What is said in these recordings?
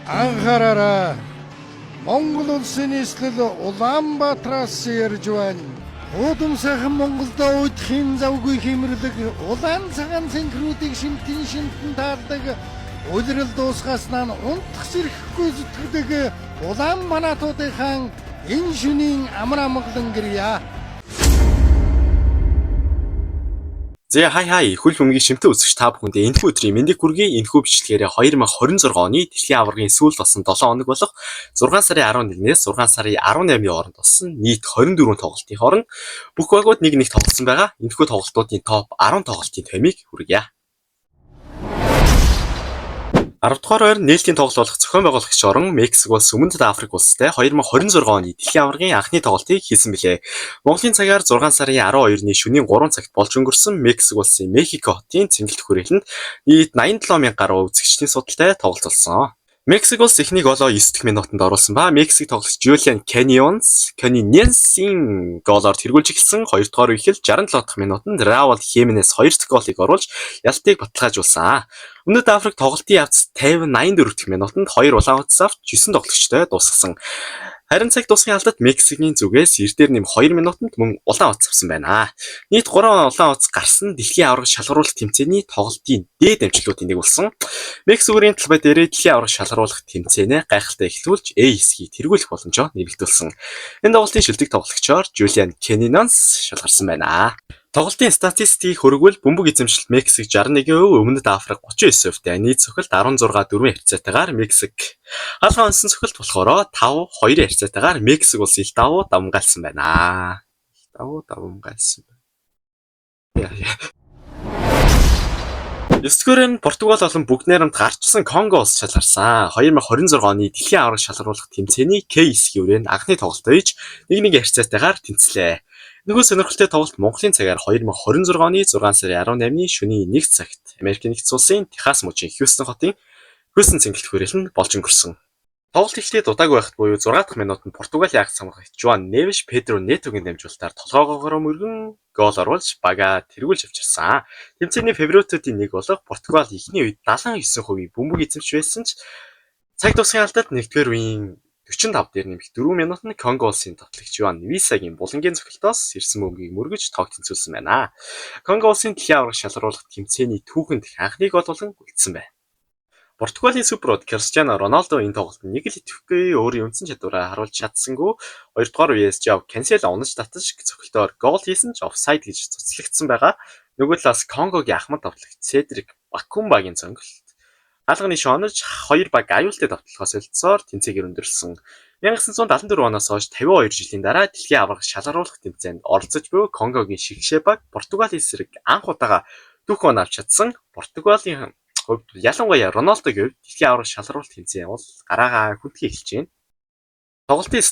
Анхаараарай. Монгол улсын нийслэл Улаанбаатараас ярьж байна. Удам сайхан Монголдо уйдахын завгүй хэмэрлэг улаан цагаан цэнхрүүдийг шимтэн таардаг. Улирал дуусгаснаа нь унтах сэрхэхгүй зүтгэдэг улаан манаатуудынхаа энэ шөнийн амар амгалан гэрья. За хай хөл бөмбөгийн шимтэн үзэгч та бүхэндээ энэхүү өдрийн мэндийг хүргэе. Энэхүү бичлэгээрээ 2026 оны дэлхийн аваргын сүүл болсон 7 хоног болох 6 сарын 11-ээс 6 сарын 18-ны хооронд болсон нийт 24 тоглолтын хооронд бүх багууд нэг тоглосон байгаа. Энэхүү тоглолтуудын топ 10 тоглолтын томьёог хүргье. 10 дугаар ойр нээлтийн тоглолт болох зохион байгуулагч орон Мексик улс Өмнөд Африк улстай 2026 оны дэлхийн аваргын анхны тоглолтыг хийсэн билээ. Монголын цагаар 6 сарын 12-ны шөнийн 3 цагт болж өнгөрсөн Мексик улсын Мехико хотын цэнгэлт хүрээлэнд нийт 87,000 гаруй үзэгчдийн судалтай тоглолт болсон. Мексик улс эхний голоо 9 дэх минутанд оруулсан ба Мексик тоглогч Julian Quinones-ийн голоор тэргүүлж эхэлсэн 2 дугаар үе хэл 67 дахь минутанд Raúl Jiménez 2 дахь голыг оруулж ялтыг баталгаажуулсан. Өмнөд Африк тоглолтын явц 84 дахь минутанд 2 улаан утас авч 9 тоглогчтой дуусгасан. Харин цаг дуусгын алдад Мексикийн зүгээс эрдээр нэм 2 минутанд мөн улаан утас авсан байна. Нийт 3 улаан утас гарсан дэлхийн аварга шалгаруулах тэмцээний тоглолтын дээд амжилтуудын нэг болсон. Мексикийн талбай дээр дэлхийн аварга шалгаруулах тэмцээнэ гайхалтай эхлүүлж A хэсгийг тэргүүлэх боломжоо нэмэгдүүлсэн. Энэ тоглолтын шилдэг тоглогчоор Julian Quinones шалгарсан байна. Тоглолтын статистикийг хөрвөл бөмбөг эзэмшилт Мексик 61%, Өмнөд Африк 39%-тэй, нийт цохилт 16-4 харьцаатайгаар Мексик. Хаалга онсон цохилт болохоор 5-2 харьцаатайгаар Мексик улс ил давуу давмгаалсан байна. Давмгаалсан байна. 9-р нь Португал болон бүгд найрамд гарчсан Конго улс шалгарсан. 2026 оны дэлхийн аварга шалгаруулах тэмцээний К хэсгийн хүрээнд анхны тоглолт хийж 1-1 харьцаатайгаар тэнцлээ. Нөгөө сонирхолтой тоглолт Монголын цагаар 2026 оны 6 сарын 18-ны шөнийн 1 цагт Америк нэгдсэн улсын Техас мужийн Хьюстон хотын Хьюстон цэнгэлт хүрээлэнд болж өнгөрсөн. Тоглолт ихтэй дутаагүй байхад буюу 6 дахь минутанд Португалийн агц хамгаалагч João Neves Pedro Netoгийн дамжуулалтаар толгоогоогоор мөргөн гол оруулж бага тэргүүлж авчирсан. Тэмцээний фаворитуудын нэг болох Португал эхний үед 79% бөмбөг эзэмш байсан ч цаг дуусгын алдад 1-р үеийн 45 дээр нэмэх 4 минутанд Конго улсын тоглогч João Висагийн булангийн цогцолтоос ирсэн бөмбөгийг мөргөж тоог тэнцвүүлсэн байна. Конго улсын дэлхийн аварга шалгаруулах тэмцээний түүхэнд анхны гол болон үлдсэн байна. Португалийн суперод Криштиано Роналдо энэ тоглолтод нэг л итгэвгүй өөрийн үндсэн чадвараа харуулж чадсангүй 2 дугаар үеэс Жав Кансело унаж татаж цогцолтоор гол хийсэн ч офсайд гэж цуцлагдсан байгаа. Нөгөө талаас Конгогийн ахмад тоглогч Цедрик Бакумбагийн цонголт алганы шоонож 2 баг аюултай давталгаас солилцсоор тэмцээгээр өндөрлсөн. 1974 оноос хойш 52 жилийн дараа дэлхийн аварга шалгаруулах тэмцээнд оролцож буй Конгогийн шигшээ баг Португалийн эсрэг анх удаага дүүх он авч чадсан. Португалийн хувьд ялангуяа Роналдогийн хувьд дэлхийн аварга шалгаруулах тэмцээн бол гараагаа хүндхий эхэлж байна. Тоглолтын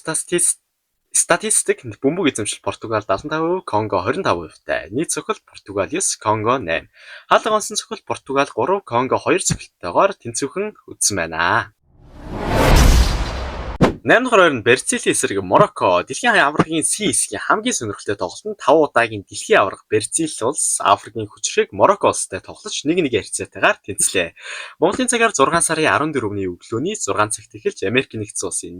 статистик бөмбөг эзэмшил Португал 75%, Конго 25%-тай. Нийт цохилт Португал 9, Конго 8. Хаалга онсон цохилт Португал 3, Конго 2 цохилттойгоор тэнцвэрхэн үзсэн байна. 8 дугаар ойр нь Бразилийн эсрэг Морокко дэлхийн аваргын С хэсгийн хамгийн сонирхолтой тоглолтод 5 удаагийн дэлхийн аварга Бразил улс Африкийн хүчрэг Морокко улстай тоглож 1-1 харьцаатайгаар тэнцлээ. Монголын цагаар 6 сарын 14-ний өглөөний 6 цагт эхэлж Америк нэгдсэн улсын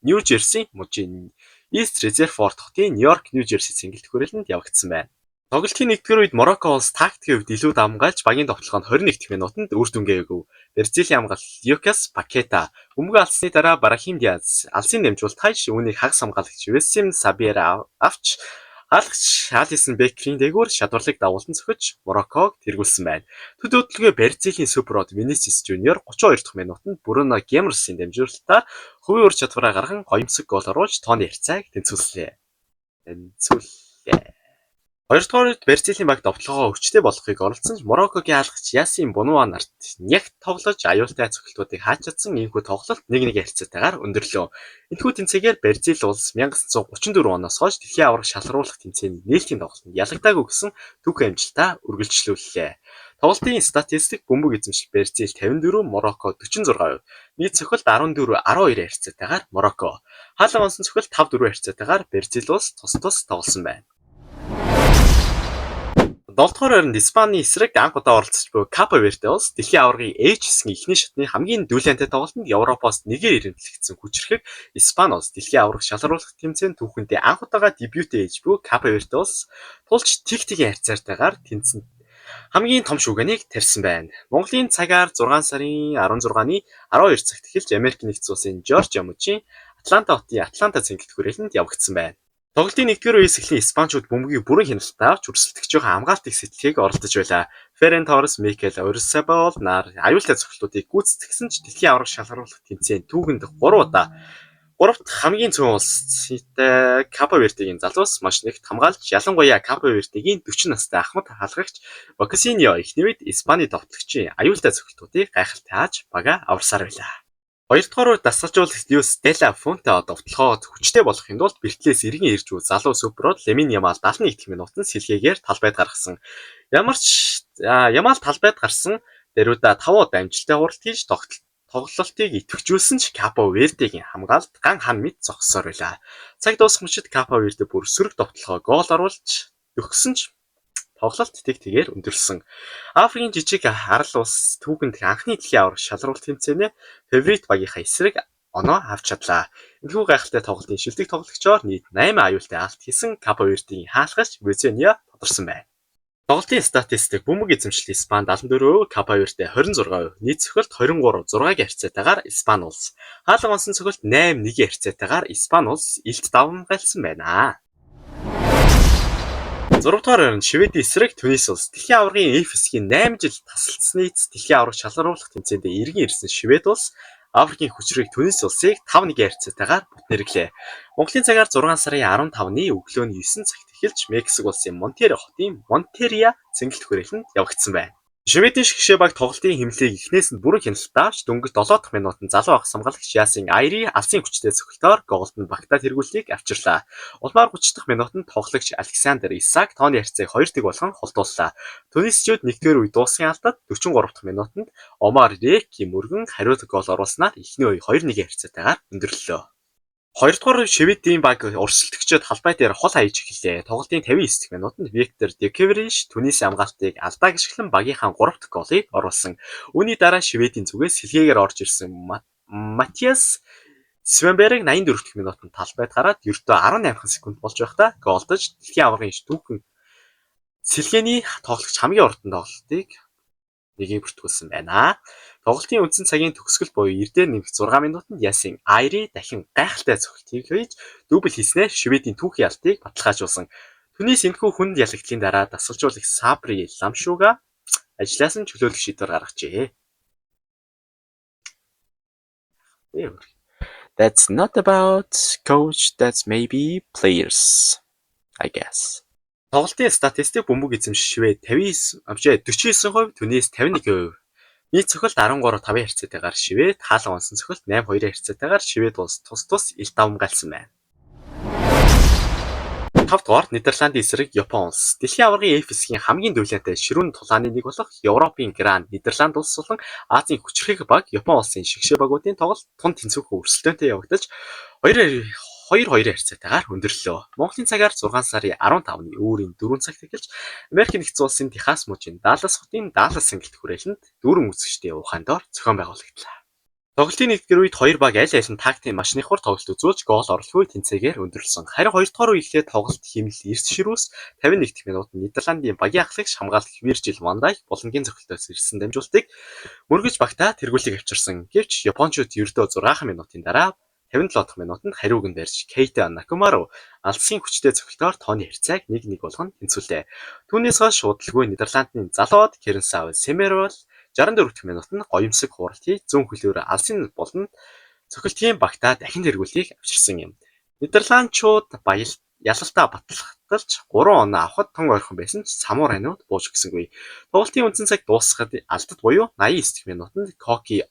Нью-Жерси мужийн East Rutherford хотын Нью-Йорк, Нью-Жерси цэнгэлт хүрээлэнд явагдсан байна. Тоглолтын 1-р үед Морокко улс тактикийн хувьд илүү давмгаалж багийн тоглоход 21 дахь минутанд үр дүнгээгүй. Бразилийн хамгаалалт Lucas Paqueta бөмбөг алдсны дараа Brahim Diaz алсын дамжуулалт хаяж үүнийг хагас хамгаалагч Wilson Sabira авч хаалгач Alisson Becker-ийн дээгүүр шадварлыг дагуулсан цохиж Морокког тэргүүлсэн байна. Төд хөдөлгөө Бразилийн суперод Vinicius Junior 32 дахь минутанд Bruno Guimaraes-ийн дамжуулалтаар хувийн ур чадвараа гарган гоёмсог гол оруулж тооны харьцааг тэнцвүүллээ. 2 дугаар үед Бразилийн баг довтлогоо өвчтэй болгохыг оролцсон ч Мороккогийн хаалгач Ясин Бонуа нарт нягт тоглож аюултай цогцолтуудыг хааж чадсан энэхүү тоглолт 1-1 харьцаатайгаар өндөрлөө. Энэхүү тэмцээгээр Бразил улс 1934 оноос хойш дэлхийн аварга шалгаруулах тэмцээний нээлтийн тоглолтод ялагдаагүй гэсэн түүхэн амжилтаа үргэлжлүүллээ. Тоглолтын статистик бөмбөг эзэмшил Бразил 54, Морокко 46%. Нийт цохилт 14-12 харьцаатайгаар Морокко. Хаалга онсон цохилт 5-4 харьцаатайгаар Бразил улс тус тоглосон байна. 7 дугаар байранд Испани эсрэг анх удаа оролцож буй Капо Верде улс дэлхийн аваргын H хэсгийн эхний шатны хамгийн дүүлэнтэй тоглолтод Европоос нэгээр ирэмтлэгдсэн хүчрхэг Испани улс дэлхийн аварга шалгаруулах тэмцээнд түүхэндээ анх удаага дебют ээж буй Капо Верде улс тулч тэг-тэгэн харьцаартайгаар тэнцэн хамгийн том шүүгэнийг тарьсан байна. Монголын цагаар 6 сарын 16-ны 12 цагт эхэлж Америк нэгдсэн улсын Жоржиа мужийн Атланта хотын Атланта цэнгэлт хүрээлэнд явагдсан байна. Тоглолтын 1-р үеэс эхлэн Испаничууд бөмбөгийг бүрэн хяналттай авч өрсөлдөгчийн хамгаалтыг сэтэлхийг оролдож байлаа. Ферен Торрес, Микел Орисабол нар аюултай цогцлуудыг гүйцэтгэсэн ч дэлхийн аварга шалгаруулах тэмцээнд түүхэнд 3 удаа 3-т хамгийн цөөн улстай Капо Вердегийн залуус маш нэгт хамгаалж ялангуяа Капо Вердегийн 40 настай ахмад хаалгагч Бокасиньо эхний үед Испани товтлогчийн аюултай цогцлуудыг гайхалтай хааж бага аварсаар байлаа. 2 дугаар үед дасгалжуулагч Люис Делла Фунте довтлоход хүчтэй болохын тулд бэртлээс эргэн ирж буй залуу суперод Ламин Ямал 71 дэх минутанд сэлгээгээр талбайд гаргасан. Ямал талбайд гарсан Деруда 5 удаа амжилттай хуралт хийж тоглолтыг идэвхжүүлсэн ч Капо Вердегийн хамгаалалт ган хан мэд зогссоор байлаа. Цаг дуусах мөчид Капо Верде бүр сөрөг довтлохоо гол оруулж өгсөн ч тоглолт тэг-тэгээр өндөрлсөн. Африкийн жижиг арал улс түүхэнд анхны дэлхийн аварга шалгаруулалт тэмцээнээ фаворит багийнхаа эсрэг оноо авч чадлаа. Энэхүү гайхалтай тоглолтын шилдэг тоглогчоор нийт 8 аюултай алт хийсэн Капо Вердегийн хаалгач Везения тодорсон байна. Тоглолтын статистик бөмбөг эзэмшил Испани 74%, Капо Верде 26%, нийт цохилт 23-6-гийн харьцаатайгаар Испани улс. Хаалга онсон цохилт 8-1-ийн харьцаатайгаар Испани улс илт давмгайлсан байна. 6 дугаар байранд Шведийн эсрэг Туниси улс дэлхийн аваргын F хэсгийн 8 жил тасалдсны эцэст дэлхийн аварга шалгаруулах тэмцээндээ эргэн ирсэн Швед улс Африкийн хүчрэг Туниси улсыг 5-1-ийн харьцаатайгаар бүтнээрлээ. Монголын цагаар 6 сарын 15-ны өглөөний 9 цагт эхэлж Мексик улсын Монтеррей хотын Монтеррия цэнгэлт хүрээлэнд явагдсан байна. Шведийн шгшээ баг тоглолтын хэмнэлийг эхнээс нь бүрэн хяналттай авч дөнгөж 7 дахь минутанд залуу ах хамгаалагч Ясин Айри алсын хүчтэй цогцолтоор голд нь багтаа тэргүүлтийг авчирлаа. Улмаар 30 дахь минутанд тоглогч Александр Исаак тооны харьцааг 2-1 болгон холдууллаа. Тунисчууд 1-р үе дуусгын алдаад 43 дахь минутанд Омар Реки мөргөн хариуцлага гол оруулснаар эхний үе 2-1-ийн харьцаатайгаар өндөрлөлөө. 2 дугаар Шведийн баг өрсөлдөгчөд халбай дээр хол хаяж эхэллээ. Тоглолтын 59 дахь минутанд Виктор Декевериш Туниси хамгаалтыг алдаа гიშгэлэн багийнхаа 3 дахь голыг оруулсан. Үүний дараа Шведийн зүгээс сэлгээгээр орж ирсэн Матиас Свенберг 84 дахь минутанд талбайд гараад ердөө 18 секунд болж байхдаа голдож дэлхийн аваргын түүхэн сэлгээний тоглогч хамгийн урдан тоглолтыг нэгийг бүртгүүлсэн байна. Тоглолтын үндсэн цагийн төгсгөл буюу эрдээр нэмэх 6 минутанд Ясин Айри дахин гайхалтай цогцолтыг хийж дубль хийснээр Шведийн түүхийн алдыг баталгаажуулсан. Түүнээс энэхүү хүнд ялагдлын дараа дасгалжуулагч Сабри Ламшууга ажлаас нь чөлөөлөх шийдвэр гаргажээ. That's not about coach, that's maybe players, I guess. Тоглолтын статистик бөмбөг эзэмших Швед 49%, Түнис 51%. Нийт цохилт 13-5-ийн харьцаатайгаар Швед, хаалга онсон цохилт 8-2-ийн харьцаатайгаар Швед улс тус илт давмгайлсан байна. 5 дугаар Нидерландын эсрэг Япон улс. Дэлхийн аваргын F хэсгийн хамгийн дүүлэнтэй ширүүн тулааны нэг болох Европын Гранд Нидерланд улс болон Азийн хүчрхэг баг Япон улсын шгшээ багуудын тоглолт тун тэнцвэргүй өрсөлдөөнтэй явагдаж 2-2-ийн харьцаатайгаар өндөрлөлөө. Монголын цагаар 6 сарын 15-ны өөрийн 4 цагт эхэлж Америк нэгдсэн улсын Техас мужийн Даллас хотын Даллас цэнгэлт хүрээлэнд дүүрэн үзэгчдийн ухаан доор зохион байгуулагдлаа. Тоглолтын 1-р үед хоёр баг аль аль нь тактикийн маш их хур тоглолт үзүүлж гол оруулахгүй тэнцээгээр өндөрлсөн. Харин 2 дугаар үе эхлээд тоглолт хэмнэл эрс ширүүс 51 дэх минутанд Нидерландын багийн ахлагч хамгаалагч Виржил ван Дайк боломжийн цогцолтоос ирсэн дамжуултыг мөргөж багтаа тэргүүлтийг авчирсан. Гэвч Япончууд ердөө 6 минутын дараа 57 дахь минутанд хариуг нь барьж Кейта Накамару алсын хүчтэй цогцолтоор тооны харьцааг 1-1 болгон тэнцвүүлээ. Түүнээс хойш удалгүй Нидерландын залууд Кернсав Семерол 64 дахь минутанд гоёмсог хуралт хийж зүүн хөлөөр алсын болон цохилтын багтаа дахин тэргүүлтийг авчирсан юм. Нидерландчууд ялалтаа баталгаажуулж 3 оноо авахд тун ойрхон байсан ч самурайнууд бууж гисэнгүй. Тоглолтын үндсэн цаг дуусахад алдад буюу 89 дахь минутанд Коки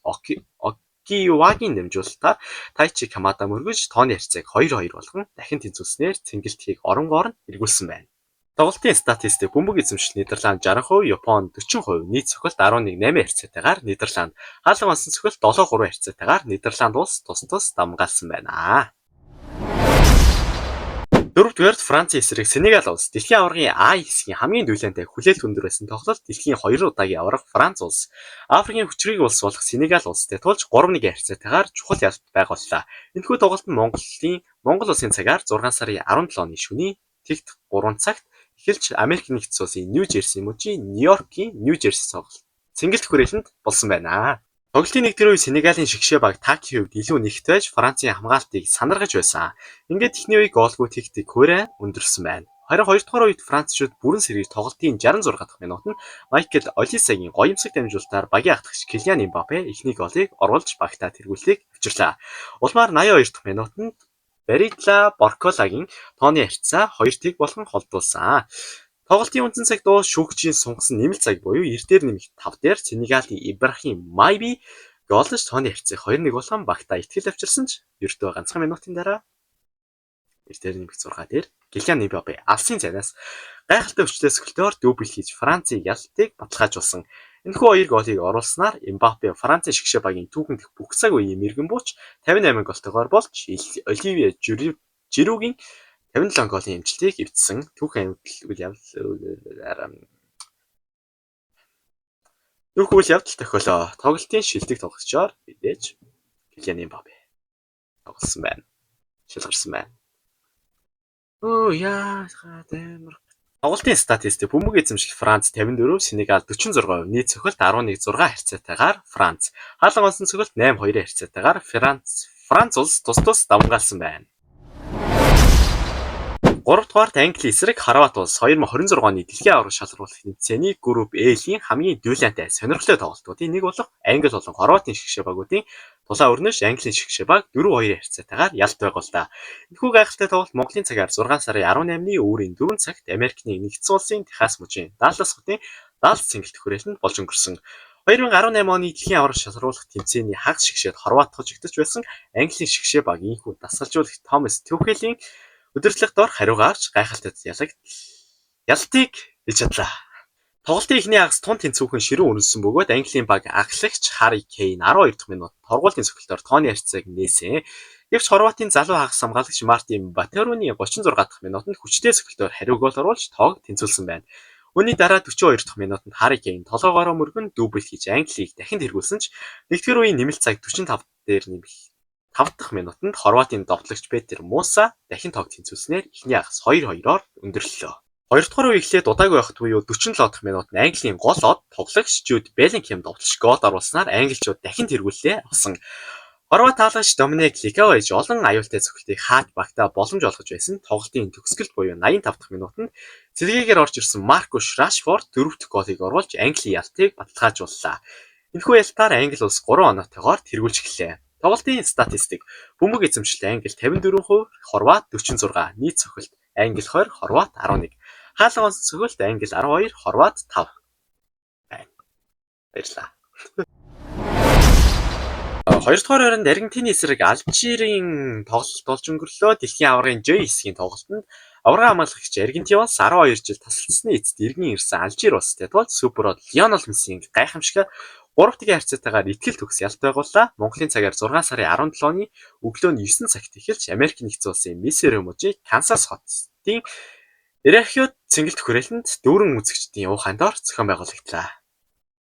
Окиюагийн дамжуулалтаар Тайчи Камада мөргөж тооны харьцааг 2-2 болгон дахин тэнцвүүлснээр цэнгэлтийг оронгоор нь эргүүлсэн байна. Тоглолтын статистик бөмбөг эзэмшил Нидерланд 60%, Япон 40%, нийт цохилт 11-8 харьцаатайгаар Нидерланд, хаалга онсон цохилт 7-3 харьцаатайгаар Нидерланд улс тус давмгаалсан байна. 4 Дөрөвдүгээрт Францын эсрэг Сенегал улс дэлхийн аваргын А хэсгийн хамгийн дүүлэнтэй хүлээлт өндөр байсан тоглолт дэлхийн 2 удаагийн аварга Франц улс Африкийн хүчрэг улс болох Сенегал улстай тулж 3-1 харьцаатайгаар чухал ялалт байгууллаа. Энэхүү тоглолт нь Монгол улсын цагаар 6 сарын 17 оны шөнийн тэгт 3 цагт эхэлж Америк нэгдсэн улсын Нью-Жерси мужийн Нью-Йоркийн Нью-Жерси цогцолт цэнгэлт хүрээлэнд болсон байна. Тоглолтын нэгдүгээр үе Сенегалийн шигшээ баг Такийн хувьд илүү нэгт байж Францын хамгаалтыг санаргаж байсан. Ингээд эхний үе гоолгүй тэгтэг хүрээ өндөрсөн байна. Харин хоёр дахь үед Францчууд бүрэн сэргийж тоглолтын 66 дахь минутанд Майкл Олисагийн гоёмсог дамжуулалтаар багийн ахтагч Килиан Эмбапе эхний голыг оруулж багтаа тэргүүлтийг авчирлаа. Улмаар 82 дахь минутанд Баритла Борколагийн тооны харьцаа 2-1 болгон холдуулсан. Тоглолтын үндсэн цаг дуус шүүгчийн сунгасан нэмэлт цаг буюу эрдээр нэмэх 5 дээр Сенегалийн Ибрахим Майби голж тооны харьцааг 2-1 болгон багтаа итгэл авчирсан ч ердөө ганцхан минутын дараа эрдээр нэмэх 6 дээр Килиан Эмбапе алсын цанаас гайхалтай хүчтэй сөхөлтөөр дубль хийж Францын ялалтыг баталгаажуулсан. Энэхүү хоёр голыг оруулснаар Эмбапе Францын шигшээ багийн түүхэн дэх бүх цаг үеийн мэргэн бууч 58 голтойгоор болж Оливье Жирүүгийн 57 голын амжилтыг эвдсэн. Түүхэн үйл явдал тохиолоо. Тоглолтын шилдэг тоглогчоор мэдээж Килиан Эмбапе тоглосон байна. Шилгарсан байна. Тоглолтын статистик бөмбөг эзэмшил Франц 54, Сенегал 46%, нийт цохилт 11-6 харьцаатайгаар Франц. Хаалга онсон цохилт 8-2 харьцаатайгаар Франц улс тус давмгаалсан байна. 3 дугаарт Англи эсрэг Хорват улс 2026 оны дэлхийн аварга шалгаруулах тэмцээний групп Э-ийн хамгийн дүүлэнтэй сонирхолтой тоглолтуудын нэг болох Англи болон Хорватын шигшээ багуудын тулаан өрнөж Английн шигшээ баг 4-2 харьцаатайгаар ялт байгууллаа. Энэхүү гайхалтай тоглолт Монголын цагаар 6 сарын 18-ны өөрийн 4 цагт Америкийн нэгдсэн улсын Техас мужийн Даллас хотын Даллас цэнгэлт хүрээлэнд болж өнгөрсөн. 2018 оны дэлхийн аварга шалгаруулах тэмцээний хагас шигшээд Хорват хожигдож байсан Английн шигшээ баг инхүү дасгалжуулагч Томас Тухелийн удирдлага дор хариу гарч гайхалтай ялалтыг хэлж чадлаа. Тоглолтын эхний хагас тун тэнцвүүхэн ширүүн өрнөсөн бөгөөд Английн баг агшлагч Харри Кейн 12 дахь минут торгуулийн цохилтоор тооны харьцааг нээсэн. Гэвч Хорватын залуу хагас хамгаалагч Мартин Батеруны 36 дахь минутанд хүчтэй цохилтоор хариу гол оруулж тоог тэнцвүүлсэн байна. Үүний дараа 42 дахь минутанд Харри Кейн толгоогоороо мөргөн дубль хийж Английг дахин тэргүүлсэн ч нэгдүгээр үеийн нэмэлт цаг 45 дээр нэмэх 5 дахь минутанд Хорватын довтлогч Петер Муса дахин тоог тэнцвүүлснээр эхний хагас 2-2-оор өндөрлөлөө. Хоёр дахь үе эхлээд удаагүй байхад буюу 47 дахь минутанд Английн гол од тоглогч Жуд Беллингхэм довтлож гол оруулснаар англичууд дахин тэргүүллээ авсан. Хорват хаалгач Доминик Ликович олон аюултай цохилтыг хааж багтаа боломж олгож байсан тоглолтын төгсгөлд буюу 85 дахь минутанд цэлгээгээр орж ирсэн Маркус Рашфорд 4 дахь голыг оруулж Английн ялтыг баталгаажууллаа. Энэхүү ялтаар Англи улс 3 оноотойгоор тэргүүлж эхэллээ. Тоглолтын статистик бөмбөг эзэмшилт Англи 54%, Хорват 46, нийт цохилт Англи 20, Хорват 11. Хаалга онсон цохилт Англи 12, Хорват 5 байна. Баярлалаа. Хоёр дахь ойронд Аргентины эсрэг Алжирийн тоглолт болж өнгөрлөө. Дэлхийн аваргын Ж хэсгийн тоглолтод аварга хамгаалагч Аргентин улс 12 жил тасалдсны эцэст иргэн ирсэн Алжир улстай тул Суперод Лионел Мессийн гайхамшиг 3-1 харьцаатайгаар итгэл төгс ялт байгууллаа. Монголын цагаар 6 сарын 17-ны өглөө нь 9 цагт эхэлж Америк нэгдсэн улсын Миссури мужийн Кансас хотын Эрахиод цэнгэлт хүрээлэнд дүүрэн үзэгчдийн ухаан доор зохион байгуулагдлаа.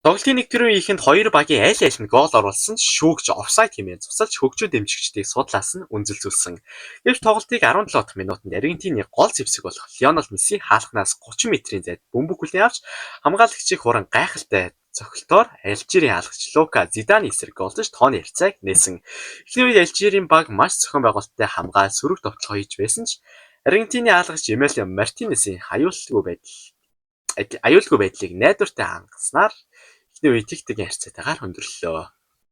Тоглолтын нэгдүгээр үеийнхэнд хоёр багийн аль аль нь гол оруулсан шүүгч офсайд хэмээн цуцалж хөгжөө дэмжигчдийг судлаас нь үнзэлзүүлсэн. Гэвч тоглолтыг 17 дахь минутанд Аргентины гол зэвсэг болох Лионел Месси хаалганаас 30 метрийн зайд бөмбөг хүлээн авч хамгаалагчийг хуран гайхалтай цохилтоор Алжирийн хаалгач Лука Зиданы эсрэг голдож тооны харьцааг нээсэн. Эхний үед Алжирийн баг маш зохион байгуулалттай хамгаал сөрөг довтлого хийж байсан ч Аргентины хаалгач Эмилио Мартинесийн аюулгүй байдлыг найдвартай хангаснаар эхний үед тэгтгийн харьцаатайгаар өндөрлөлөө.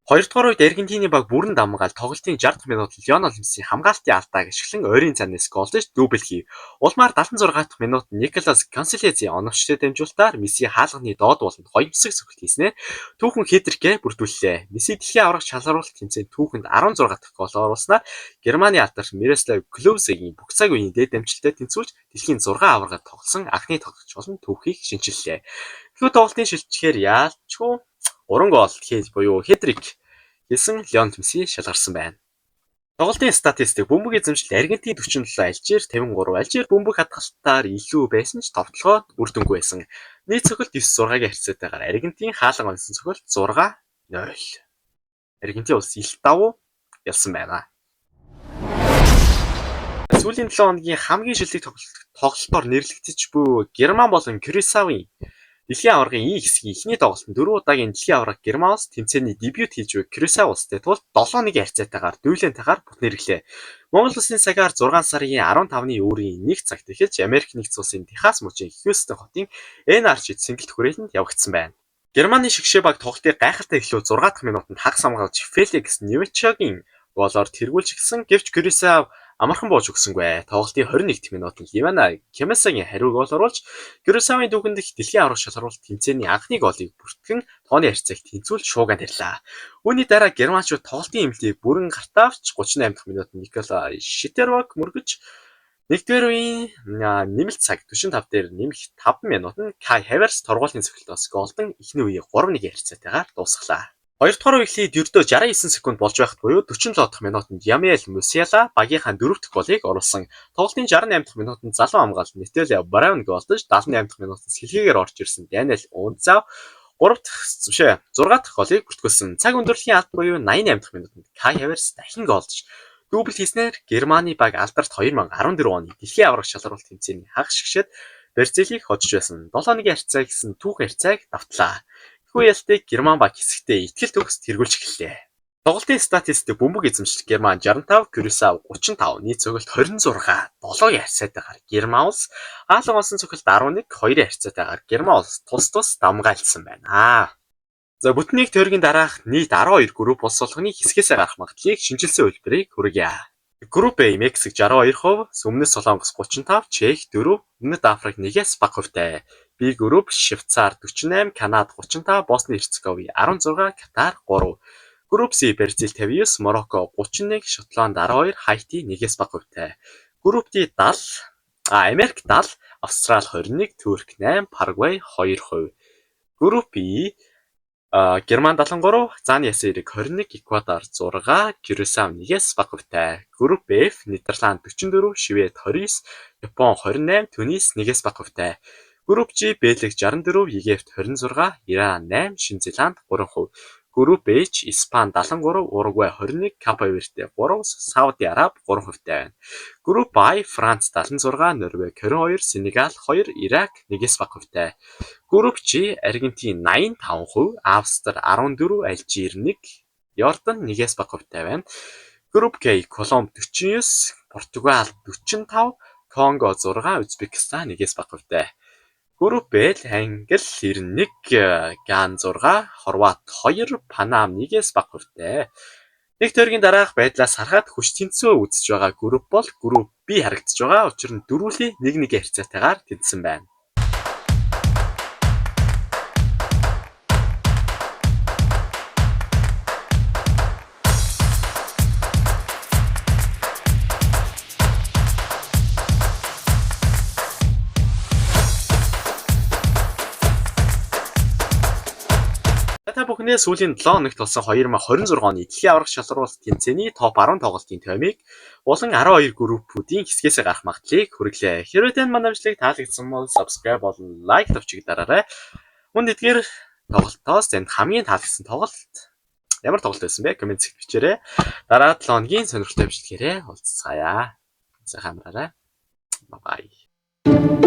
Хоёр дахь үед Аргентины баг бүрэн дамгаал тоглолтын 60 дахь минутад Лионел Месси хамгаалтын алдааг ашиглан ойрын цанаас голдож дубль хийв. Улмаар 76 дахь минутад Николас Консалезийн оновчтой дамжуулалтаар Месси хаалганы доод ууланд гоёмсог цохилт хийснээр түүхэн хэтрикээ бүрдүүллээ. Месси дэлхийн аварга шалгаруулалт тэмцээнд түүхэнд 16 дахь гол оруулснаар Германы алдарч Мирослав Клоузегийн бүх цаг үеийн дээд дамжуулалтад тэнцвүүлж дэлхийн 6 аваргад тоглосон анхны тоглогч болон түүхийг шинчиллээ. Эхний тоглолтын шилжчихээр яалчгүй 3 гол хийж буюу хэтрик хийсэн Лионел Месси шалгарсан байна. Тоглолтын статистик бөмбөг эзэмшил Аргентин 47, Алжир 53. Алжир бөмбөг хадгалтаар илүү байсан ч товтлогоо үр дүнгүй байсан. Нийт цогцолт 9-6-гийн харьцаатайгаар Аргентин хаалга онсон цогцолт 6-0. Аргентин улс илт давуу ялсан байна. Сүүлийн 7 хоногийн хамгийн шилдэг тоглолтоор нэрлэгдэж буй Герман болон Крюсавын дэлхийн аваргын E хэсгийн эхний тоглолтод 4 удаагийн дэлхийн аварга Герман улс тэмцээний дебют хийж буй Крюсав улстай тул 7-1 харьцаатайгаар дүүлэнтэйгээр бүтнээрлээ. Монгол улсын цагаар 6 сарын 15-ны өдрийн 1 цагт эхэлж Америк нэгдсэн улсын Техас мужийн Хьюстон хотын NRG цэнгэлт хүрээлэнд явагдсан байна. Германы шигшээ баг тоглолтыг гайхалтай эхлүү 6 дахь минутанд хагас хамгаалж Феликс Невечогийн голоор тэргүүлж эхэлсэн гэвч Крюсав амархан бууж өгсөнгүй. Тоглолтын 21 дахь минутанд Ивана Кемесагийн хариу гол оруулж Крюсавын дүүхэнд их дэлхийн аварга шалгаруулалт тэмцээний анхны голыг бүртгэн тооны харьцааг тэнцвүүл шууган тарьлаа. Үүний дараа германчууд тоглолтын эмнэлгийг бүрэн гартаавч 38 дахь минутанд Никола Шитервак мөргөж нэгдүгээр үеийн нэмэлт цаг 45 дээр нэмэх 5 минутанд Кай Хаверс торгуулийн цогцолтоос голдон эхний үеийг 3-1 харьцаатайгаар дуусгалаа. 2 дугаар үеийн дөрөвдөө 69 секунд болж байхад буюу 47 дахь минутанд Ямиэл Мусиала багийнхаа 4 дахь голыг оруулсан. Тоглолтын 68 дахь минутанд залуу хамгаалалт Нэтелиа Браун голдож 78 дахь минутанд сэлгээгээр орж ирсэн Даниэл Унцав 6 дахь голыг бүртгүүлсэн. Цаг өндөрлөгийн алд буюу 88 дахь минутанд Кай Хаверс дахин голдож дубль хийснээр Германы баг алдарт 2014 оны дэлхийн аварга шалгаруулалт тэмцээний хагас шигшээд Барселыг хожиж байсан. 7-1 харьцаа гэсэн түүх харьцааг давтлаа. Тэгвэл ялтыг Герман баг хэсэгтээ итгэл төгс тэргүүлж эхэллээ. Тоглолтын статистик бөмбөг эзэмшил Герман 65, Крюсав 35, нийт цогцолт 26, 7-гийн харьцаатайгаар Герман улс хаалга онсон цогцолт 11, 2-ийн харьцаатайгаар Герман улс тус дамгаалсан байна. За бүтнийг тойргийн дараах нийт 12 групп улс болгоны хэсгээсээ гарах магадлалыг шинжилсэн хэлбэрийг хүргье. Групп A Мексик 62%, Өмнөд Солонгос 35, Чех 4, Өмнөд Африк 1-ээс бага хувьтай. B групп Швейцар 48, Канада 35, Босни Херцеговин 16, Катар 3. Групп C Бразил 59, Марокко 31, Шотланд 12, Хайти 1-ээс бага хувьтай. Групп D 70, Америк 70, Австрали 21, Турк 8, Парагвай 2%. Групп E Герман 73, Зааны Ясын Эрэг 21, Эквадор 6, Крюсав 1-ээс бага хувьтай. Групп F Нидерланд 44, Швед 29, Япон 28, Тунис 1-ээс бага хувьтай. Групп G Бельги 64, Египт 26, Иран 8, Шинэ Зеланд 3%. Групп H Испани 73, Уругвай 21, Капо Верде 3, Сауди Араб 3% байна. Групп I Франц 76, Норвеги 22, Сенегал 2, Ирак 1-ээс бага хувьтай. Групп G Аргентин 85%, Австри 14, Алжир 1, Йордан 1-ээс бага хувьтай байна. Групп K Колумб 49, Португал 45, Конго 6, Узбекистан 1-ээс бага хувьтай. Групп L Англи 91, Ган 6, Хорват 2, Панам 1-ээс бага хувьтай. Нэг тойргийн дараах байдлаас харахад хүч тэнцвээ үүсэж байгаа групп бол групп B харагдаж байгаа. Учир нь дөрвөлийн 1-1 харьцаатайгаар тэнцсэн байна. Та бүхнээ сүүлийн 7 хоногт болсон 2026 оны дэлхийн аварга шалгаруулалт тэмцээний топ 10 тоглолтын томьёог болон 12 группүүдийн хэсгээс гарах магадлалыг хүргэлээ. Хэрвээ тань манай бичлэгийг таалагдсан бол subscribe болон like тавьчих дараарай. Мөн эдгээр тоглолтоос танд хамгийн таалагдсан тоглолт ямар тоглолт байсан бэ? Комент секцэд бичээрэй. Дараа 7 хоногийн сонирхолтой бичлэгээрээ уулзцаая. Сайхан амраарай. Bye bye.